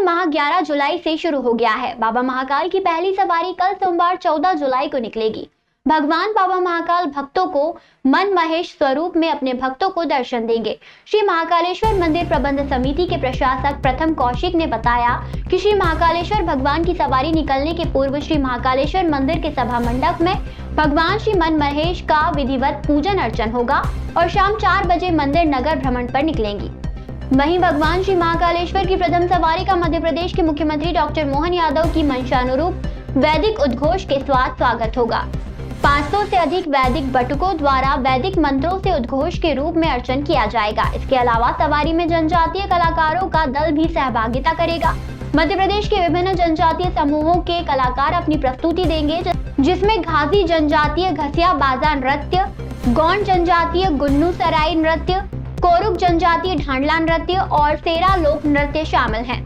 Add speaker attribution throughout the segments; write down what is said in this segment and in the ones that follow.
Speaker 1: सावन माह 11 जुलाई से शुरू हो गया है। बाबा महाकाल की पहली सवारी कल सोमवार 14 जुलाई को निकलेगी। भगवान बाबा महाकाल भक्तों को मन महेश स्वरूप में अपने भक्तों को दर्शन देंगे। श्री महाकालेश्वर मंदिर प्रबंध समिति के प्रशासक प्रथम कौशिक ने बताया कि श्री महाकालेश्वर भगवान की सवारी निकलने के पूर्व श्री महाकालेश्वर मंदिर के सभा मंडप में भगवान श्री मन महेश का विधिवत पूजन अर्चन होगा और शाम 4 बजे मंदिर नगर भ्रमण पर निकलेंगी। वहीं भगवान श्री महाकालेश्वर की प्रथम सवारी का मध्य प्रदेश के मुख्यमंत्री डॉक्टर मोहन यादव की मंशानुरूप वैदिक उद्घोष के साथ स्वागत होगा। 500 से अधिक वैदिक बटुकों द्वारा वैदिक मंत्रों से उद्घोष के रूप में अर्चन किया जाएगा। इसके अलावा सवारी में जनजातीय कलाकारों का दल भी सहभागिता करेगा। मध्य प्रदेश के विभिन्न जनजातीय समूहों के कलाकार अपनी प्रस्तुति देंगे, जिसमें घासी जनजातीय घसिया बाजा नृत्य, गौंड जनजातीय गुन्नू सराई नृत्य, कोरुक जनजातीय ढांडला नृत्य और सेरा लोक नृत्य शामिल हैं।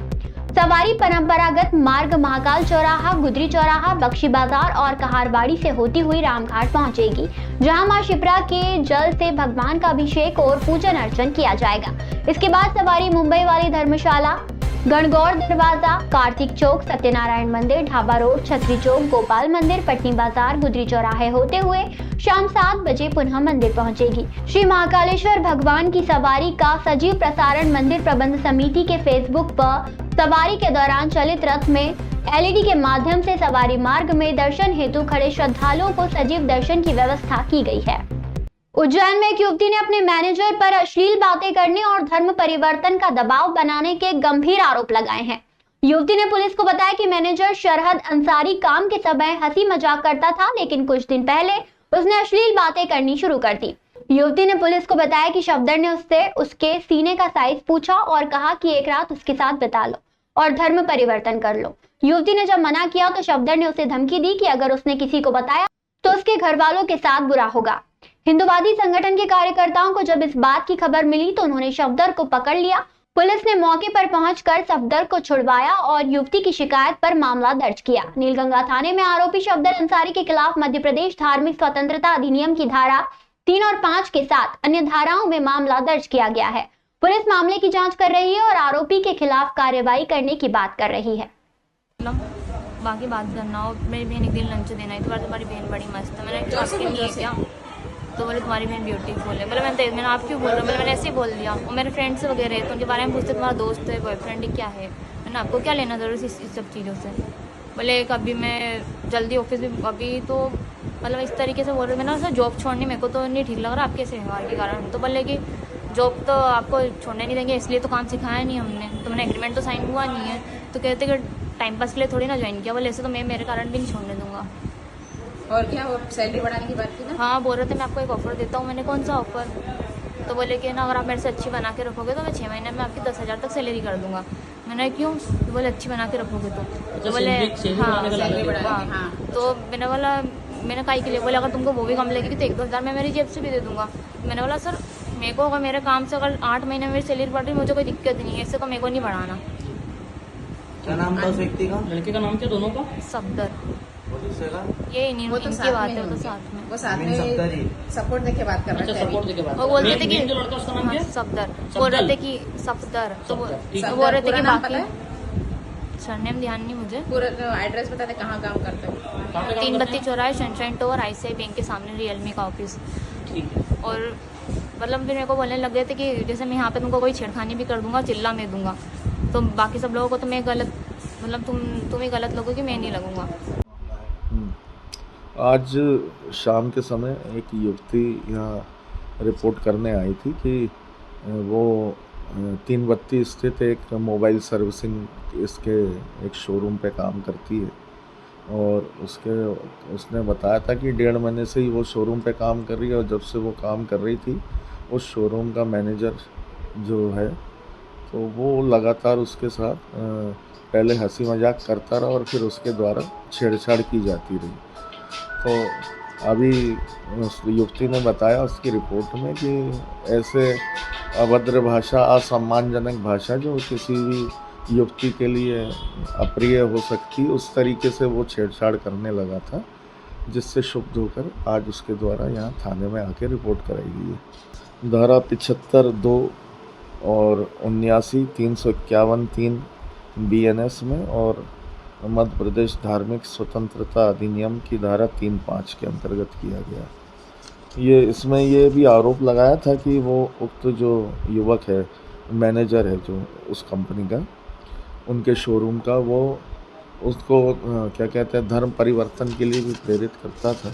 Speaker 1: सवारी परंपरागत मार्ग महाकाल चौराहा, गुदरी चौराहा, बख्शी बाजार और कहारवाड़ी से होती हुई रामघाट पहुंचेगी, जहां मां शिप्रा के जल से भगवान का अभिषेक और पूजन अर्चन किया जाएगा। इसके बाद सवारी मुंबई वाली धर्मशाला, गणगौर दरवाजा, कार्तिक चौक, सत्यनारायण मंदिर, ढाबा रोड, छतरी चौक, गोपाल मंदिर, पटनी बाजार, गुदरी चौराहे होते हुए शाम 7 बजे पुनः मंदिर पहुंचेगी। श्री महाकालेश्वर भगवान की सवारी का सजीव प्रसारण मंदिर प्रबंध समिति के फेसबुक पर सवारी के दौरान चलित रथ में एलईडी के माध्यम से सवारी मार्ग में दर्शन हेतु खड़े श्रद्धालुओं को सजीव दर्शन की व्यवस्था की गई है। उज्जैन में एक युवती ने अपने मैनेजर पर अश्लील बातें करने और धर्म परिवर्तन का दबाव बनाने के गंभीर आरोप लगाए हैं। युवती ने पुलिस को बताया कि मैनेजर शरहद अंसारी काम के समय हंसी मजाक करता था, लेकिन कुछ दिन पहले उसने अश्लील बातें करनी शुरू कर दी। युवती ने पुलिस को बताया कि शफदर ने उससे उसके सीने का साइज पूछा और कहा कि एक रात उसके साथ बिता लो और धर्म परिवर्तन कर लो। युवती ने जब मना किया तो शफदर ने उसे धमकी दी कि अगर उसने किसी को बताया तो उसके घर वालों के साथ बुरा होगा। हिंदुवादी संगठन के कार्यकर्ताओं को जब इस बात की खबर मिली तो उन्होंने शफदर को पकड़ लिया। पुलिस ने मौके पर पहुंचकर शफदर को छुड़वाया और युवती की शिकायत पर मामला दर्ज किया। नीलगंगा थाने में आरोपी शफदर अंसारी के खिलाफ मध्य प्रदेश धार्मिक स्वतंत्रता अधिनियम की धारा 3 और 5 के साथ अन्य धाराओं में मामला दर्ज किया गया है। पुलिस मामले की जांच कर रही है और आरोपी के खिलाफ कार्रवाई करने की बात कर रही है।
Speaker 2: बाकी बात करना हो, मेरी बहन एक दिन लंच देना है, तुम्हारी बहन बड़ी मस्त है, मैंने क्या तो बोले तुम्हारी बहन ब्यूटीफुल है। बोले मैंने आप क्यों बोल रहा हूँ, मैंने ऐसे ही बोल दिया। और मेरे फ्रेंड्स वगैरह है तो उनके बारे में पूछते तुम्हारा दोस्त है, बॉयफ्रेंड है, क्या है। मैंने आपको क्या लेना ज़रूरत इस सब चीज़ों से। बोले कभी मैं जल्दी ऑफिस में अभी तो मतलब इस तरीके से बोल रहे। मैंने सर जॉब छोड़नी मेरे को तो नहीं ठीक लग रहा आपके ऐसे व्यवहार के कारण। तो बोले कि जॉब तो आपको छोड़ने नहीं देंगे, इसलिए तो काम सिखाया नहीं हमने, तो मैंने एग्रीमेंट तो साइन हुआ नहीं है। तो कहते कि टाइम पास के लिए थोड़ी ना ज्वाइन किया। बोले ऐसे तो मैं मेरे कारण भी नहीं छोड़ने दूंगा।
Speaker 3: और क्या वो सैलरी बढ़ाने की बात की ना?
Speaker 2: हाँ बोल रहे थे मैं आपको एक ऑफर देता हूँ। मैंने कौन सा ऑफर? तो बोले कि ना अगर आप मेरे से अच्छी बना के रखोगे तो मैं 6 महीने में आपकी 10,000 तक सैलरी कर दूंगा। मैंने क्यों? तो बोले अच्छी बना के रखोगे तो बोले हाँ। तो मैंने बोला मैंने काई के लिए बोले अगर तुमको वो भी कम लगेगी तो 1-2 हज़ार मैं मेरी जेब से भी दे दूंगा। मैंने बोला सर मेरे को अगर मेरे काम से अगर 8 महीने में मेरी सैलरी बढ़ रही मुझे कोई दिक्कत नहीं है, इससे तो मेरे को नहीं बढ़ाना।
Speaker 4: क्या नाम था उस व्यक्ति का? लड़के का नाम क्या दोनों का?
Speaker 2: सफदर।
Speaker 3: ये नहीं वो तो
Speaker 2: इनकी बात है, वो तो साथ में
Speaker 3: वो साथ में सपोर्ट देके बात कर रहे थे।
Speaker 4: सपोर्ट देके बात
Speaker 2: वो बोलते थे कि
Speaker 4: जो लड़का उसका नाम क्या?
Speaker 2: सफदर बोल रहे थे कि सफदर तो बोल रहे थे कि बाकी सरनेम ध्यान नहीं मुझे।
Speaker 3: पूरा एड्रेस बता दे कहाँ काम करते हो?
Speaker 2: 3 बत्ती चौराहे सनशाइन टावर ICICI बैंक के सामने रियलमी का ऑफिस। और मतलब फिर मेरे को बोलने लग गए थे कि जैसे मैं यहाँ पे तुमको कोई छेड़खानी भी कर दूंगा, चिल्ला में दूंगा, तो बाकी सब लोगों को तो मैं गलत मतलब तुम ही गलत लोगोगे, मैं नहीं लगूंगा।
Speaker 5: आज शाम के समय एक युवती यहाँ रिपोर्ट करने आई थी कि वो 3 बत्ती स्थित एक मोबाइल सर्विसिंग इसके एक शोरूम पे काम करती है और उसने बताया था कि 1.5 महीने से ही वो शोरूम पे काम कर रही है और जब से वो काम कर रही थी उस शोरूम का मैनेजर जो है तो वो लगातार उसके साथ पहले हंसी मजाक करता रहा और फिर उसके द्वारा छेड़छाड़ की जाती रही। तो अभी उस युवती ने बताया उसकी रिपोर्ट में कि ऐसे अभद्र भाषा, असम्मानजनक भाषा जो किसी भी युवती के लिए अप्रिय हो सकती, उस तरीके से वो छेड़छाड़ करने लगा था, जिससे क्षुब्ध होकर आज उसके द्वारा यहाँ थाने में आके रिपोर्ट कराई गई है। धारा 75(2) और 79, 351(3) BNS में और मध्य प्रदेश धार्मिक स्वतंत्रता अधिनियम की धारा 3(5) के अंतर्गत किया गया। ये इसमें ये भी आरोप लगाया था कि वो उक्त जो युवक है, मैनेजर है जो उस कंपनी का, उनके शोरूम का, वो उसको क्या कहते हैं, धर्म परिवर्तन के लिए भी प्रेरित करता था।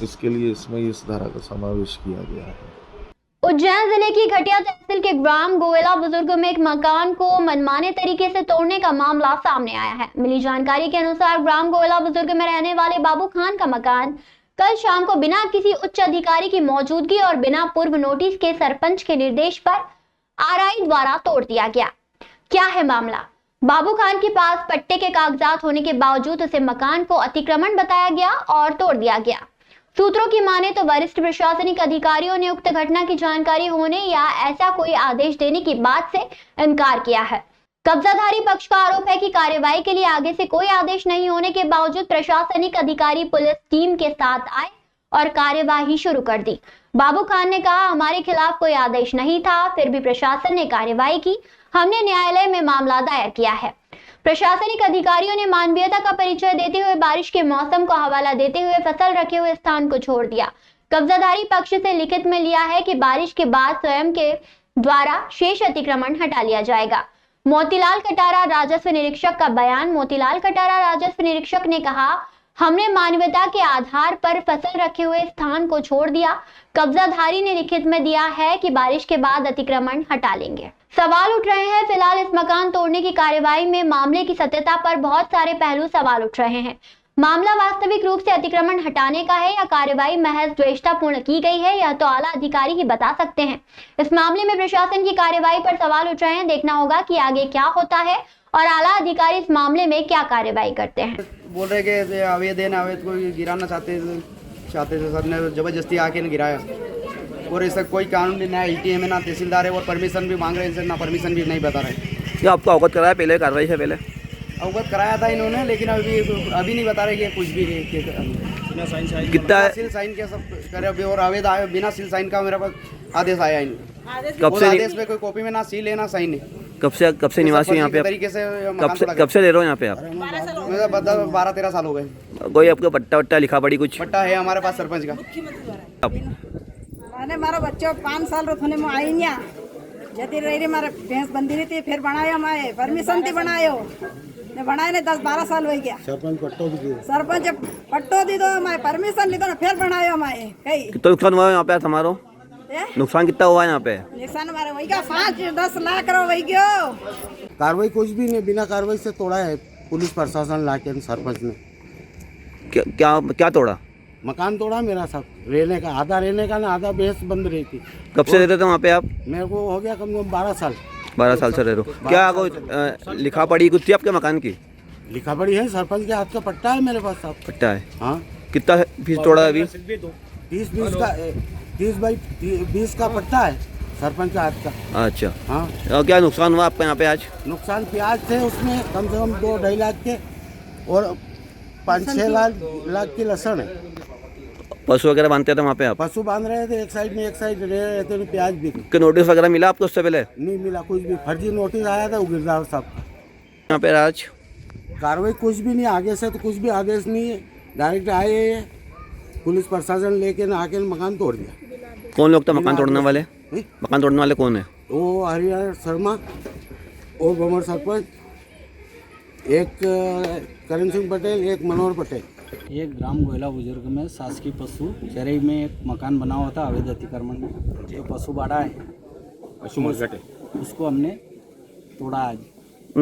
Speaker 5: इसके लिए इसमें इस धारा का समावेश किया गया है।
Speaker 1: उज्जैन जिले की घटिया तहसील के ग्राम गोयला बुजुर्ग में एक मकान को मनमाने तरीके से तोड़ने का मामला सामने आया है। मिली जानकारी के अनुसार ग्राम गोयला बुजुर्ग में रहने वाले बाबू खान का मकान कल शाम को बिना किसी उच्च अधिकारी की मौजूदगी और बिना पूर्व नोटिस के सरपंच के निर्देश पर RI द्वारा तोड़ दिया गया। क्या है मामला? बाबू खान के पास पट्टे के कागजात होने के बावजूद उसे मकान को अतिक्रमण बताया गया और तोड़ दिया गया। सूत्रों की माने तो वरिष्ठ प्रशासनिक अधिकारियों ने उक्त घटना की जानकारी होने या ऐसा कोई आदेश देने की बात से इनकार किया है। कब्जाधारी पक्ष का आरोप है कि कार्यवाही के लिए आगे से कोई आदेश नहीं होने के बावजूद प्रशासनिक अधिकारी पुलिस टीम के साथ आए और कार्यवाही शुरू कर दी। बाबू खान ने कहा, हमारे खिलाफ कोई आदेश नहीं था, फिर भी प्रशासन ने कार्यवाही की। हमने न्यायालय में मामला दायर किया है। प्रशासनिक अधिकारियों ने मानवीयता का परिचय देते हुए बारिश के मौसम को हवाला देते हुए फसल रखे हुए स्थान को छोड़ दिया। कब्जाधारी पक्ष से लिखित में लिया है कि बारिश के बाद स्वयं के द्वारा शेष अतिक्रमण हटा लिया जाएगा। मोतीलाल कटारा राजस्व निरीक्षक का बयान। मोतीलाल कटारा राजस्व निरीक्षक ने कहा, हमने मानवीयता के आधार पर फसल रखे हुए स्थान को छोड़ दिया। कब्जाधारी ने लिखित में दिया है कि बारिश के बाद अतिक्रमण हटा लेंगे। सवाल उठ रहे हैं। फिलहाल इस मकान तोड़ने की कार्यवाही में मामले की सत्यता पर बहुत सारे पहलू सवाल उठ रहे हैं। मामला वास्तविक रूप से अतिक्रमण हटाने का है या कार्यवाही महज द्वेषतापूर्ण की गई है, यह तो आला अधिकारी ही बता सकते हैं। इस मामले में प्रशासन की कार्यवाही पर सवाल उठ रहे हैं। देखना होगा कि आगे क्या होता है और आला अधिकारी इस मामले में क्या कार्यवाही करते हैं।
Speaker 6: बोल रहे कि अवैध को गिराना चाहते थे, सर ने जबरदस्ती आके गिराया और ऐसा कोई कानून नहीं, ना LTA में, ना तहसीलदार है और परमिशन भी मांग रहे हैं, ना परमिशन भी नहीं बता रहे।
Speaker 7: ये आपको अवगत कराया पहले कार्रवाई से पहले?
Speaker 6: अवगत कराया था इन्होंने, लेकिन अभी नहीं बता रहे कि कुछ भी
Speaker 7: कितना
Speaker 6: सील साइन के सब करे अभी, और अवैध बिना सील साइन का मेरे पास आदेश आया ही नहीं।
Speaker 7: कब से
Speaker 6: आदेश में कोई कॉपी में ना सील है ना साइन है।
Speaker 7: कब से निवासी यहाँ पे आप?
Speaker 6: तरीके से
Speaker 7: कब से रह रहे हो यहाँ पे आप?
Speaker 6: 12-13 साल हो गए।
Speaker 7: कोई आपका पट्टा लिखा पड़ी कुछ?
Speaker 6: पट्टा है हमारे पास सरपंच का।
Speaker 8: मैंने मारा बच्चों 5 साल रोने में आई नहीं जती रही मारे भैंस बंदी रही थी, फिर बनाया मैं परमिशन थी बनायो ने बनाए ने 10-12 साल हो गया। सरपंच पट्टो दी दो मैं परमिशन ली दो ना, फिर बनायो मैं कई।
Speaker 7: कितना नुकसान हुआ यहाँ पे हमारो? नुकसान कितना हुआ यहाँ पे?
Speaker 8: नुकसान हमारे वही क्या 5-10 लाख रो वही गयो।
Speaker 9: कार्रवाई कुछ भी नहीं, बिना कार्रवाई से तोड़ा है पुलिस प्रशासन लाके सरपंच ने।
Speaker 7: क्या तोड़ा?
Speaker 9: मकान तोड़ा मेरा सब, रहने का आधा रहने का ना, आधा बेहस बंद रही थी।
Speaker 7: कब से रहते थे वहाँ पे आप?
Speaker 9: मेरे को हो गया कम से कम 12 साल।
Speaker 7: 12 साल से रह रहे हो। क्या कोई लिखा पड़ी कुछ थी आपके मकान की?
Speaker 9: लिखा पड़ी है, सरपंच के हाथ का पट्टा है मेरे पास सब।
Speaker 7: पट्टा है?
Speaker 9: हाँ।
Speaker 7: कितना फीस तोड़ा अभी?
Speaker 9: 30-20 का पट्टा है सरपंच के हाथ का।
Speaker 7: अच्छा
Speaker 9: हाँ।
Speaker 7: और क्या नुकसान हुआ आपका यहाँ पे आज?
Speaker 9: नुकसान प्याज थे उसमें कम से कम 2-2.5 लाख के, और 5-6 लाख की लहसुन है।
Speaker 7: पशु वगैरह बांधते थे वहाँ पे आप?
Speaker 9: पशु बांध रहे थे, एक साइड में एक साइड रह रहे थे, प्याज भी थी।
Speaker 7: नोटिस वगैरह मिला आपको उससे पहले?
Speaker 9: नहीं मिला कुछ भी, फर्जी नोटिस आया था गिरदार साहब का।
Speaker 7: यहाँ पे आज
Speaker 9: कार्रवाई कुछ भी नहीं, आगे से तो कुछ भी आदेश नहीं है, डायरेक्ट आए हैं पुलिस प्रशासन लेके ना आके मकान तोड़ दिया।
Speaker 7: कौन लोग थे मकान तोड़ने वाले? मकान तोड़ने वाले कौन है?
Speaker 9: वो हरिहर शर्मा और बमर सरपंच, एक करण सिंह पटेल, एक मनोहर पटेल।
Speaker 10: एक ग्राम गोयला बुजुर्ग में शासकीय पशु चरई में एक मकान बना हुआ था अवैध अतिक्रमण में, जो पशु बाड़ा है उसको हमने तोड़ा आज।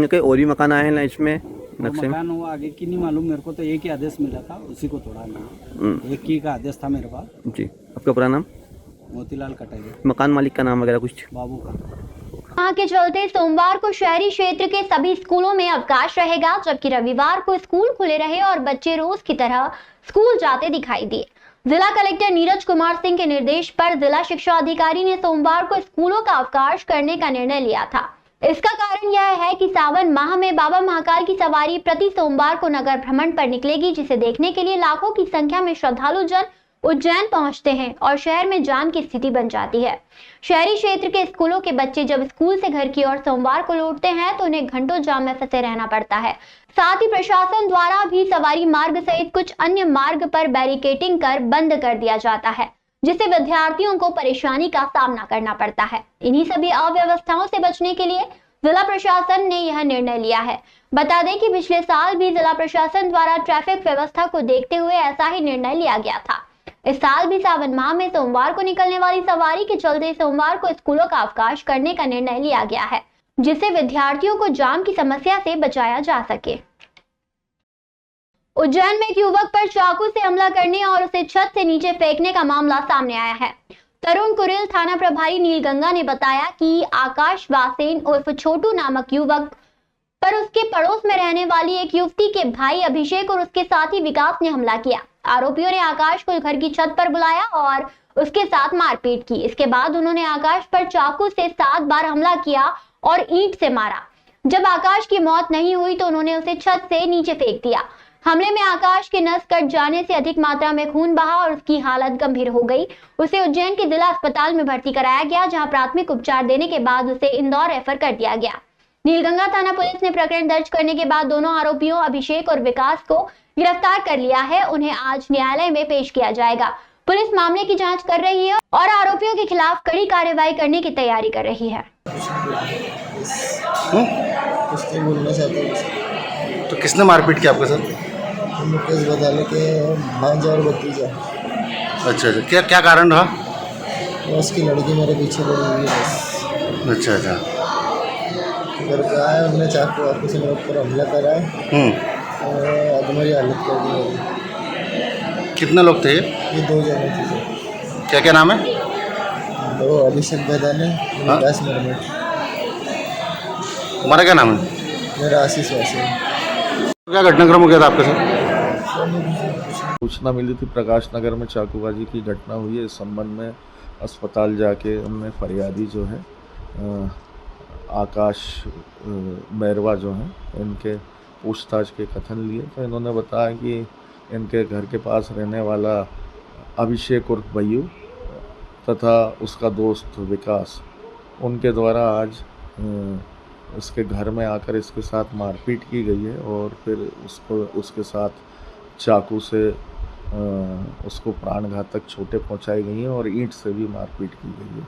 Speaker 7: कई और भी मकान आए हैं इसमें नक्शे में?
Speaker 10: मकान वो आगे की नहीं मालूम मेरे को, तो एक ही आदेश मिला था उसी को तोड़ा मैंने। एक ही का आदेश था मेरे पास।
Speaker 7: जी। आपका पूरा नाम?
Speaker 10: मोतीलाल कटारिया।
Speaker 7: मकान मालिक का नाम वगैरह कुछ?
Speaker 10: बाबू का।
Speaker 1: वहाँ के चलते सोमवार को शहरी क्षेत्र के सभी स्कूलों में अवकाश रहेगा, जबकि रविवार को स्कूल खुले रहे और बच्चे रोज की तरह स्कूल जाते दिखाई दिए। जिला कलेक्टर नीरज कुमार सिंह के निर्देश पर जिला शिक्षा अधिकारी ने सोमवार को स्कूलों का अवकाश करने का निर्णय लिया था। इसका कारण यह है कि सावन माह में बाबा महाकाल की सवारी प्रति सोमवार को नगर भ्रमण पर निकलेगी, जिसे देखने के लिए लाखों की संख्या में श्रद्धालु जन उज्जैन पहुंचते हैं और शहर में जाम की स्थिति बन जाती है। शहरी क्षेत्र के स्कूलों के बच्चे जब स्कूल से घर की ओर सोमवार को लौटते हैं तो उन्हें घंटों जाम में फंसे रहना पड़ता है। साथ ही प्रशासन द्वारा भी सवारी मार्ग सहित कुछ अन्य मार्ग पर बैरिकेडिंग कर बंद कर दिया जाता है, जिससे विद्यार्थियों को परेशानी का सामना करना पड़ता है। इन्हीं सभी अव्यवस्थाओं से बचने के लिए जिला प्रशासन ने यह निर्णय लिया है। बता दें कि पिछले साल भी जिला प्रशासन द्वारा ट्रैफिक व्यवस्था को देखते हुए ऐसा ही निर्णय लिया गया था। इस साल भी सावन माह में सोमवार को निकलने वाली सवारी के चलते सोमवार को स्कूलों का अवकाश करने का निर्णय लिया गया है, जिससे विद्यार्थियों को जाम की समस्या से बचाया जा सके। उज्जैन में एक युवक पर चाकू से हमला करने और उसे छत से नीचे फेंकने का मामला सामने आया है। तरुण कुरेल थाना प्रभारी नीलगंगा ने बताया कि आकाश वासेन उर्फ छोटू नामक युवक पर उसके पड़ोस में रहने वाली एक युवती के भाई अभिषेक और उसके साथी विकास ने हमला किया। आरोपियों ने आकाश को घर की छत पर बुलाया और उसके साथ मारपीट की। इसके बाद उन्होंने आकाश पर चाकू से 7 बार हमला किया और ईंट से मारा। जब आकाश की मौत नहीं हुई तो उन्होंने उसे छत से नीचे फेंक दिया। हमले में आकाश के नस कट जाने से अधिक मात्रा में खून बहा और उसकी हालत गंभीर हो गई। उसे उज्जैन के जिला अस्पताल में भर्ती कराया गया, जहां प्राथमिक उपचार देने के बाद उसे इंदौर रेफर कर दिया गया। नीलगंगा थाना पुलिस ने प्रकरण दर्ज करने के बाद दोनों आरोपियों अभिषेक और विकास को गिरफ्तार कर लिया है। उन्हें आज न्यायालय में पेश किया जाएगा। पुलिस मामले की जांच कर रही है और आरोपियों के खिलाफ कड़ी कार्रवाई करने की तैयारी कर रही है।
Speaker 11: तो किसने मारपीट किया आपके साथ?
Speaker 12: मुकेश बदाले के भांजा और भतीजा।
Speaker 11: अच्छा, क्या क्या कारण रहा?
Speaker 12: उसकी लड़की मेरे पीछे पड़ी हुई है बस।
Speaker 11: अच्छा।
Speaker 12: घर पे आया, उन्होंने चाकू वाकू से मेरे ऊपर हमला करा है और अधमरी हालत कर दी।
Speaker 11: कितने लोग थे
Speaker 12: ये 2 जने थे।
Speaker 11: क्या क्या नाम है?
Speaker 12: 2 अभिषेक बदाले, विकास मरमट।
Speaker 11: तुम्हारा क्या नाम है?
Speaker 12: मेरा आशीष वासी।
Speaker 11: क्या घटनाक्रम हो गया था आपके साथ?
Speaker 5: सूचना मिली थी प्रकाश नगर में चाकूबाजी की घटना हुई है। इस संबंध में अस्पताल जाके हमने फरियादी जो है आकाश मैरवा जो हैं, इनके पूछताछ के कथन लिए तो इन्होंने बताया कि इनके घर के पास रहने वाला अभिषेक उर्फ भैयू तथा उसका दोस्त विकास, उनके द्वारा आज इसके घर में आकर इसके साथ मारपीट की गई है और फिर उसके साथ चाकू से उसको प्राणघातक चोटें पहुंचाई गई हैं और ईंट से भी मारपीट की गई है।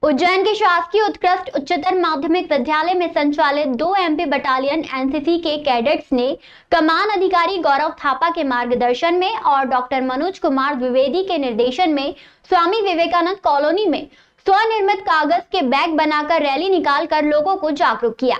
Speaker 1: उज्जैन के शासकीय उत्कृष्ट उच्चतर माध्यमिक विद्यालय में संचालित 2 MP बटालियन एनसीसी के कैडेट्स ने कमान अधिकारी गौरव थापा के मार्गदर्शन में और डॉक्टर मनोज कुमार द्विवेदी के निर्देशन में स्वामी विवेकानंद कॉलोनी में स्वनिर्मित कागज के बैग बनाकर रैली निकालकर लोगों को जागरूक किया।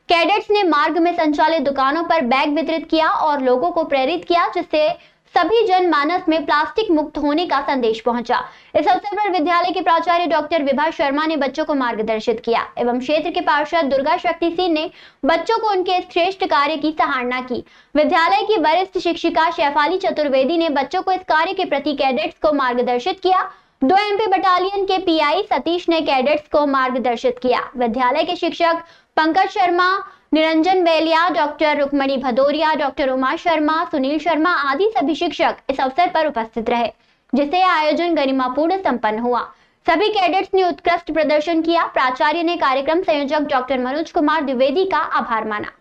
Speaker 1: कैडेट्स ने मार्ग में संचालित दुकानों पर बैग वितरित किया और लोगों को प्रेरित किया, जिससे सभी जनमानस में प्लास्टिक मुक्त होने का संदेश पहुंचा। इस अवसर पर विद्यालय के प्राचार्य डॉक्टर विभा शर्मा ने बच्चों को मार्गदर्शित किया एवं क्षेत्र के पार्षद दुर्गा शक्ति सिंह ने बच्चों को उनके श्रेष्ठ कार्य की सराहना की। विद्यालय की वरिष्ठ शिक्षिका शेफाली चतुर्वेदी ने बच्चों को इस कार्य के प्रति कैडेट्स को मार्गदर्शित किया। 2 MP बटालियन के PI सतीश ने कैडेट्स को मार्गदर्शित किया। विद्यालय के शिक्षक पंकज शर्मा, निरंजन बेलिया, डॉक्टर रुक्मणी भदौरिया, डॉक्टर उमा शर्मा, सुनील शर्मा आदि सभी शिक्षक इस अवसर पर उपस्थित रहे, जिससे आयोजन गरिमापूर्ण संपन्न हुआ। सभी कैडेट्स ने उत्कृष्ट प्रदर्शन किया। प्राचार्य ने कार्यक्रम संयोजक डॉक्टर मनोज कुमार द्विवेदी का आभार माना।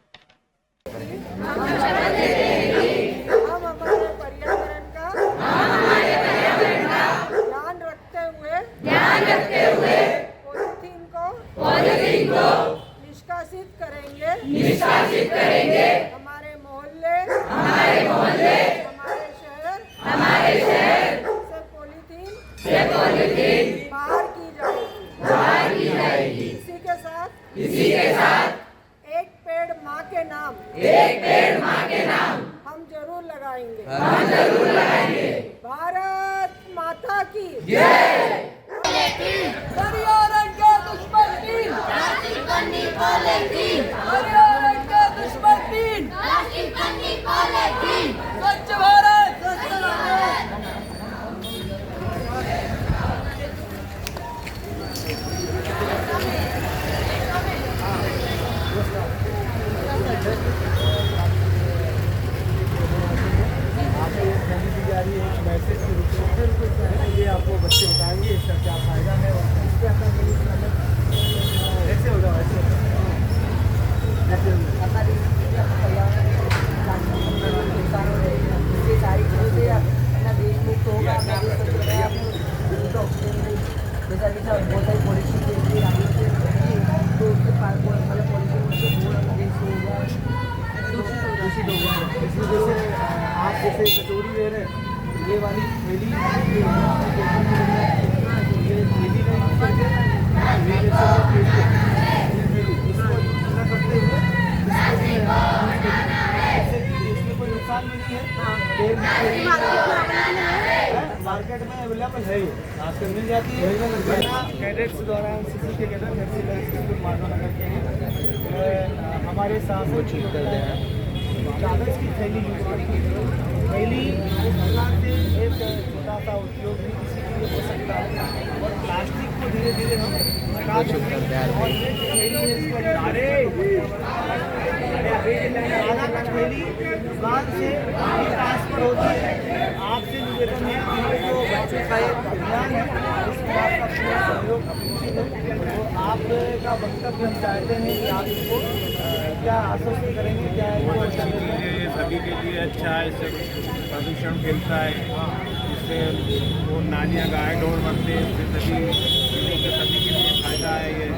Speaker 8: निष्कासित करेंगे हमारे मोहल्ले हमारे शहर से पॉलीथीन बाहर की जाएगी। इसी के साथ एक पेड़ माँ के नाम हम जरूर लगाएंगे। भारत माता की जय। पर्यावरण के दुश्मन स्वच्छ भारत।
Speaker 10: जैसा कि सर बहुत सारी पॉलिसी के राज्यों से तो उसके मतलब पॉलिसी हो गया दूषित हो गया। इसमें जैसे आप जैसे कचौरी ले रहे हैं, ये वाली थैली ये थैली में यूज करके इसको यूज न करते हुए इसमें कोई नुकसान भी नहीं है। मार्केट में अवेलेबल है, ये आजकल मिल जाती है। कैडेट्स द्वारा एनसीसी के कैडेट माधवनगर के हैं, हमारे साथ कागज़ की थैली यूज करती है। थैली सरकार से एक छोटा सा उद्योग भी किसी के लिए हो सकता है और प्लास्टिक को धीरे धीरे हम हटा सकते हैं। और ये जो थैली है इसको थैली दुकान से ट्रांसफर होती है। आपसे निवेदन है कि जो बच्चों का एक अभियान है इसमें आपका पूरा सहयोग अपेक्षित है। तो आपका वक्तव्य हम चाहते हैं कि आप इसको क्या आश्वस्त करेंगे, क्या
Speaker 13: ये सभी के लिए अच्छा है, इससे प्रदूषण फैलता है, इससे वो नालियाँ गाय ढोर बनते हैं, इससे सभी के लिए फायदा है ये।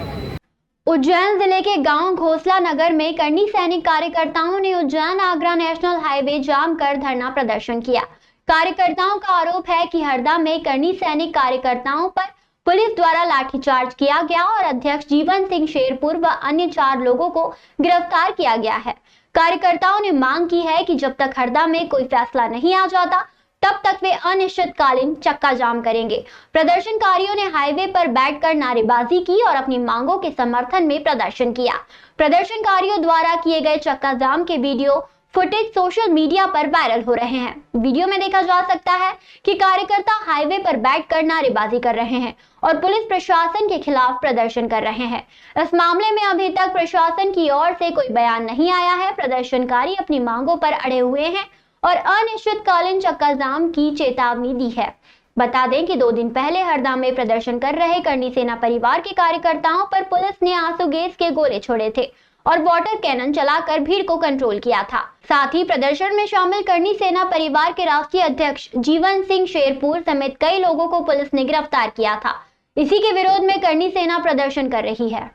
Speaker 1: उज्जैन जिले के गांव घोसला नगर में करनी सैनिक कार्यकर्ताओं ने उज्जैन आगरा नेशनल हाईवे जाम कर धरना प्रदर्शन किया। कार्यकर्ताओं का आरोप है कि हरदा में करनी सैनिक कार्यकर्ताओं पर पुलिस द्वारा लाठीचार्ज किया गया और अध्यक्ष जीवन सिंह शेरपुर व अन्य 4 लोगों को गिरफ्तार किया गया है। कार्यकर्ताओं ने मांग की है कि जब तक हरदा में कोई फैसला नहीं आ जाता तब तक वे अनिश्चितकालीन चक्का जाम करेंगे। प्रदर्शनकारियों ने हाईवे पर बैठकर नारेबाजी की और अपनी मांगों के समर्थन में प्रदर्शन किया। प्रदर्शनकारियों द्वारा किए गए चक्का जाम के वीडियो फुटेज सोशल मीडिया पर वायरल हो रहे हैं। वीडियो में देखा जा सकता है कि कार्यकर्ता हाईवे पर बैठकर नारेबाजी कर रहे हैं और पुलिस प्रशासन के खिलाफ प्रदर्शन कर रहे हैं। इस मामले में अभी तक प्रशासन की ओर से कोई बयान नहीं आया है। प्रदर्शनकारी अपनी मांगों पर अड़े हुए हैं और अनिश्चितकालीन चक्का जाम की चेतावनी दी है। बता दें कि 2 दिन पहले हरदा में प्रदर्शन कर रहे करनी सेना परिवार के कार्यकर्ताओं पर पुलिस ने आंसू गैस के गोले छोड़े थे और वाटर कैनन चलाकर भीड़ को कंट्रोल किया था। साथ ही प्रदर्शन में शामिल करनी सेना परिवार के राष्ट्रीय अध्यक्ष जीवन सिंह शेरपुर समेत कई लोगों को पुलिस ने गिरफ्तार किया था। इसी के विरोध में करनी सेना प्रदर्शन कर रही है।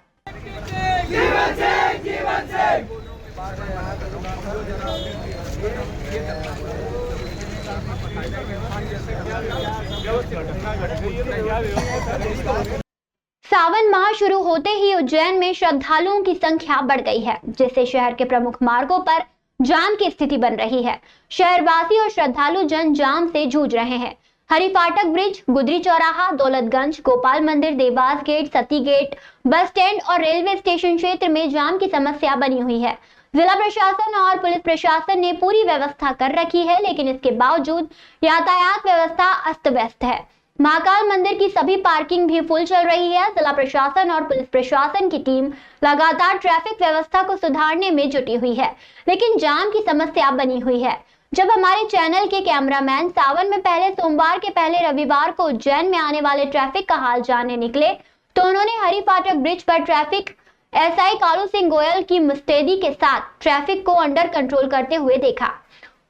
Speaker 1: सावन माह शुरू होते ही उज्जैन में श्रद्धालुओं की संख्या बढ़ गई है, जिससे शहर के प्रमुख मार्गों पर जाम की स्थिति बन रही है। शहरवासी और श्रद्धालु जन जाम से जूझ रहे हैं। हरि फाटक ब्रिज, गुदरी चौराहा, दौलतगंज, गोपाल मंदिर, देवास गेट, सती गेट, बस स्टैंड और रेलवे स्टेशन क्षेत्र में जाम की समस्या बनी हुई है। जिला प्रशासन और पुलिस प्रशासन ने पूरी व्यवस्था कर रखी है, लेकिन इसके बावजूद यातायात व्यवस्था अस्त व्यस्त है। महाकाल मंदिर की सभी पार्किंग भी फुल चल रही है। जिला प्रशासन और पुलिस प्रशासन की टीम लगातार ट्रैफिक व्यवस्था को सुधारने में जुटी हुई है, लेकिन जाम की समस्या बनी हुई है। जब हमारे चैनल के कैमरामैन सावन में पहले सोमवार के पहले रविवार को उज्जैन में आने वाले ट्रैफिक का हाल जानने निकले तो उन्होंने हरि फाटक ब्रिज पर ट्रैफिक एसआई कालू सिंह गोयल की मुस्तैदी के साथ ट्रैफिक को अंडर कंट्रोल करते हुए देखा।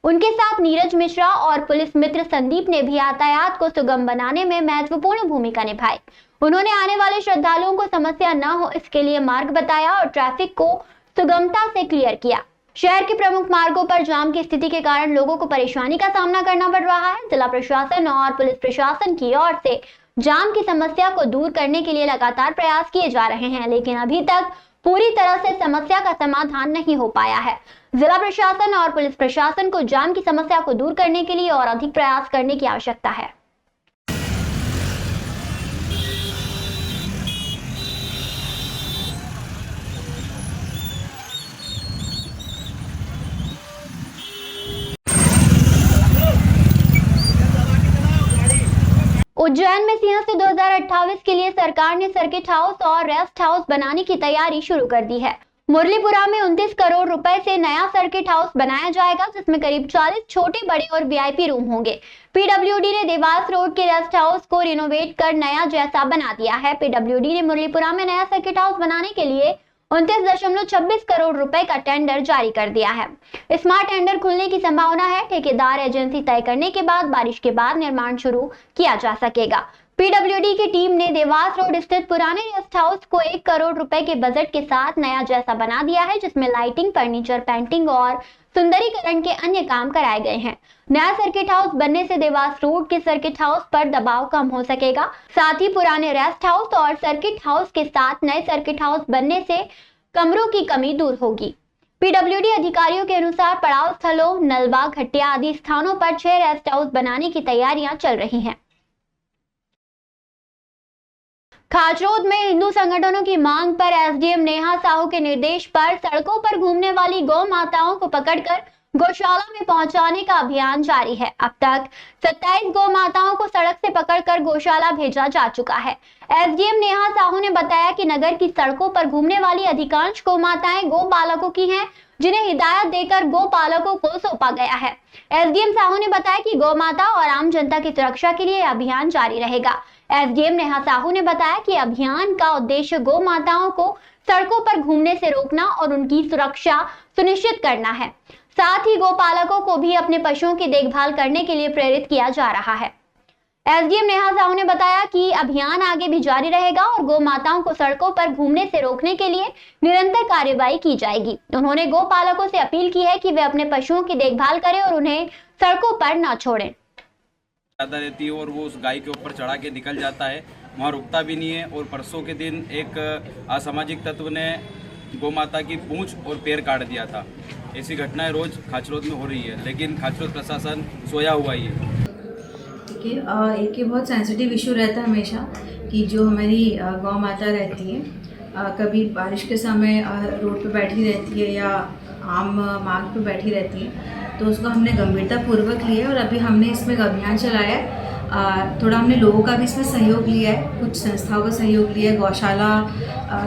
Speaker 1: उनके साथ नीरज मिश्रा और पुलिस मित्र संदीप ने भी यातायात को सुगम बनाने में महत्वपूर्ण भूमिका निभाई। उन्होंने आने वाले श्रद्धालुओं को समस्या न हो इसके लिए मार्ग बताया और ट्रैफिक को सुगमता से क्लियर किया। शहर के प्रमुख मार्गों पर जाम की स्थिति के कारण लोगों को परेशानी का सामना करना पड़ रहा है। जिला प्रशासन और पुलिस प्रशासन की ओर से जाम की समस्या को दूर करने के लिए लगातार प्रयास किए जा रहे हैं, लेकिन अभी तक पूरी तरह से समस्या का समाधान नहीं हो पाया है। जिला प्रशासन और पुलिस प्रशासन को जाम की समस्या को दूर करने के लिए और अधिक प्रयास करने की आवश्यकता है। उज्जैन में सिंहस्थ 2028 के लिए सरकार ने सर्किट हाउस और रेस्ट हाउस बनाने की तैयारी शुरू कर दी है। मुरलीपुरा में 29 करोड़ रुपए से नया सर्किट हाउस बनाया जाएगा, जिसमें करीब 40 छोटे बड़े और वीआईपी रूम होंगे। पीडब्ल्यूडी ने देवास रोड के रेस्ट हाउस को रिनोवेट कर नया जैसा बना दिया है। पीडब्ल्यूडी ने मुरलीपुरा में नया सर्किट हाउस बनाने के लिए 29.26 करोड़ रुपए का टेंडर जारी कर दिया है। स्मार्ट टेंडर खुलने की संभावना है। ठेकेदार एजेंसी तय करने के बाद बारिश के बाद निर्माण शुरू किया जा सकेगा। पीडब्ल्यूडी की टीम ने देवास रोड स्थित पुराने रेस्ट हाउस को 1 करोड़ रुपए के बजट के साथ नया जैसा बना दिया है, जिसमें लाइटिंग, फर्नीचर, पेंटिंग और सुंदरीकरण के अन्य काम कराए गए हैं। नया सर्किट हाउस बनने से देवास रोड के सर्किट हाउस पर दबाव कम हो सकेगा। साथ ही पुराने रेस्ट हाउस और सर्किट हाउस के साथ नए सर्किट हाउस बनने से कमरों की कमी दूर होगी। पीडब्ल्यूडी अधिकारियों के अनुसार पड़ाव स्थलों, नलवा, घटिया आदि स्थानों पर 6 रेस्ट हाउस बनाने की तैयारियां चल रही हैं। खाचरोद में हिंदू संगठनों की मांग पर एसडीएम नेहा साहू के निर्देश पर सड़कों पर घूमने वाली गौ माताओं को पकड़कर गौशाला में पहुंचाने का अभियान जारी है। अब तक 27 गौ माताओं को सड़क से पकड़कर गौशाला भेजा जा चुका है। एसडीएम नेहा साहू ने बताया कि नगर की सड़कों पर घूमने वाली अधिकांश गौ माताएं गौ पालकों की हैं, जिन्हें हिदायत देकर गौ पालकों को सौंपा गया है। एसडीएम साहू ने बताया कि गौ माता और आम जनता की सुरक्षा के लिए अभियान जारी रहेगा। एसडीएम नेहा साहू ने बताया कि अभियान का उद्देश्य गौ माताओं को सड़कों पर घूमने से रोकना और उनकी सुरक्षा सुनिश्चित करना है। साथ ही गौपालकों को भी अपने पशुओं की देखभाल करने के लिए प्रेरित किया जा रहा है। एसडीएम नेहा साहू ने बताया कि अभियान आगे भी जारी रहेगा और गौ माताओं को सड़कों पर घूमने से रोकने के लिए निरंतर कार्यवाही की जाएगी। उन्होंने गौपालकों से अपील की है कि वे अपने पशुओं की देखभाल करें और उन्हें सड़कों पर न छोड़ें।
Speaker 14: ज़्यादा रहती है और वो उस गाय के ऊपर चढ़ा के निकल जाता है, वहाँ रुकता भी नहीं है। और परसों के दिन एक असामाजिक तत्व ने गौ माता की पूंछ और पैर काट दिया था। ऐसी घटनाएं रोज खाचरोद में हो रही है, लेकिन खाचरोद प्रशासन सोया हुआ ही है।
Speaker 15: देखिए, एक ये बहुत सेंसिटिव इशू रहता है हमेशा कि जो हमारी गौ माता रहती है, कभी बारिश के समय रोड पे बैठी रहती है या आम मार्ग पे बैठी रहती है, तो उसको हमने गंभीरतापूर्वक लिया है और अभी हमने इसमें एक अभियान चलाया है। थोड़ा हमने लोगों का भी इसमें सहयोग लिया है, कुछ संस्थाओं का सहयोग लिया है, गौशाला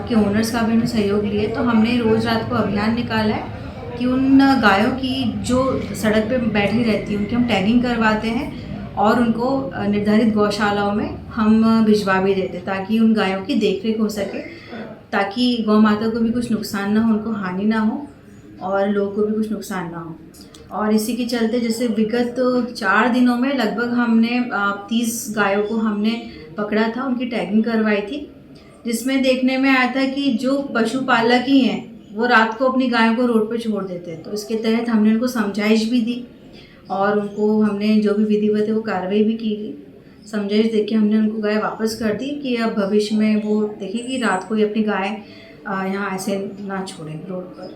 Speaker 15: के ओनर्स का भी हमने सहयोग लिया है। तो हमने रोज़ रात को अभियान निकाला है कि उन गायों की जो सड़क पे बैठी रहती है उनकी हम टैगिंग करवाते हैं और उनको निर्धारित गौशालाओं में हम भिजवा भी देते हैं, ताकि उन गायों की देखरेख हो सके, ताकि गौ माता को भी कुछ नुकसान ना हो, उनको हानि ना हो और लोगों को भी कुछ नुकसान ना हो। और इसी के चलते जैसे विगत 4 दिनों में लगभग हमने 30 गायों को हमने पकड़ा था, उनकी टैगिंग करवाई थी, जिसमें देखने में आया था कि जो पशुपालक ही हैं वो रात को अपनी गायों को रोड पर छोड़ देते हैं। तो इसके तहत हमने उनको समझाइश भी दी और उनको हमने जो भी विधिवत है वो कार्रवाई भी की गई। समझाइश देके हमने उनको गाय वापस कर दी कि अब भविष्य में वो देखें कि रात को ही अपनी गाय यहाँ ऐसे ना छोड़ें रोड पर।